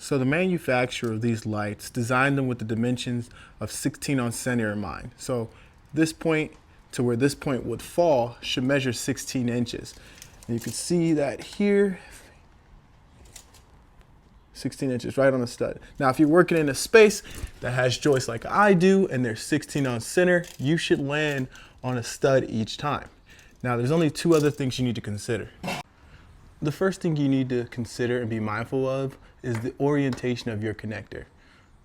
So the manufacturer of these lights designed them with the dimensions of 16 on center in mind. So this point to where this point would fall should measure 16 inches. And you can see that here, 16 inches right on the stud. Now, if you're working in a space that has joists like I do and they're 16 on center, you should land on a stud each time. Now, there's only two other things you need to consider. The first thing you need to consider and be mindful of is the orientation of your connector.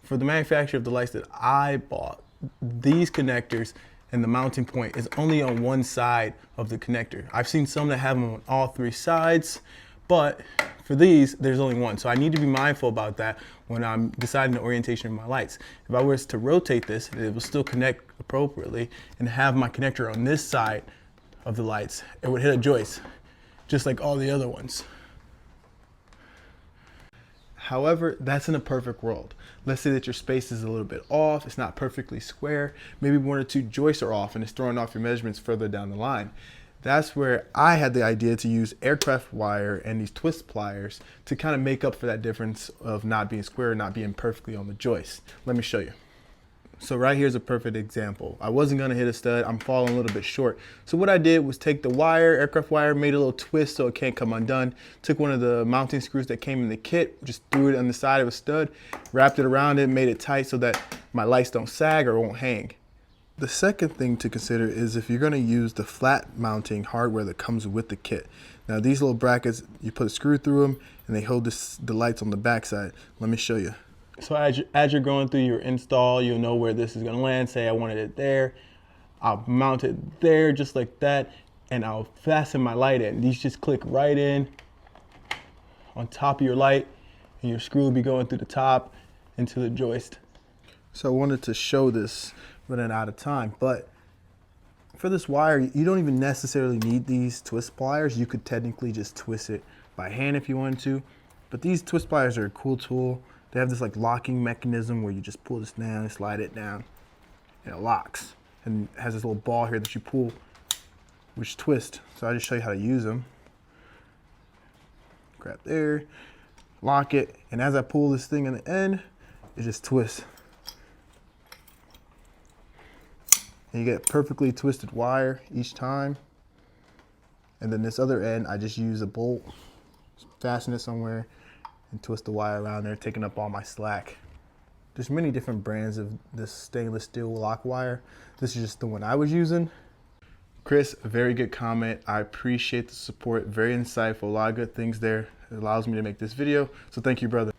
For the manufacturer of the lights that I bought, these connectors and the mounting point is only on one side of the connector. I've seen some that have them on all three sides, but for these, there's only one. So I need to be mindful about that when I'm deciding the orientation of my lights. If I was to rotate this, it will still connect appropriately and have my connector on this side of the lights, it would hit a joist, just like all the other ones. However, that's in a perfect world. Let's say that your space is a little bit off, it's not perfectly square, maybe one or two joists are off and it's throwing off your measurements further down the line. That's where I had the idea to use aircraft wire and these twist pliers to kind of make up for that difference of not being square, not being perfectly on the joist. Let me show you. So right here's a perfect example. I wasn't gonna hit a stud, I'm falling a little bit short. So what I did was take the wire, aircraft wire, made a little twist so it can't come undone. Took one of the mounting screws that came in the kit, just threw it on the side of a stud, wrapped it around it, made it tight so that my lights don't sag or won't hang. The second thing to consider is if you're gonna use the flat mounting hardware that comes with the kit. Now these little brackets, you put a screw through them and they hold the lights on the back side. Let me show you. So as you're going through your install, you'll know where this is gonna land. Say I wanted it there, I'll mount it there just like that, and I'll fasten my light in. These just click right in on top of your light, and your screw will be going through the top into the joist. So I wanted to show this, running out of time, but for this wire, you don't even necessarily need these twist pliers. You could technically just twist it by hand if you wanted to, but these twist pliers are a cool tool. They have this like locking mechanism where you just pull this down and slide it down and it locks. And it has this little ball here that you pull, which twist. So I'll just show you how to use them. Grab there, lock it, and as I pull this thing in the end, it just twists. And you get perfectly twisted wire each time. And then this other end, I just use a bolt, fasten it somewhere, and twist the wire around there, taking up all my slack. There's many different brands of this stainless steel lock wire. This is just the one I was using. Chris, a very good comment. I appreciate the support, very insightful, a lot of good things there. It allows me to make this video, so thank you, brother.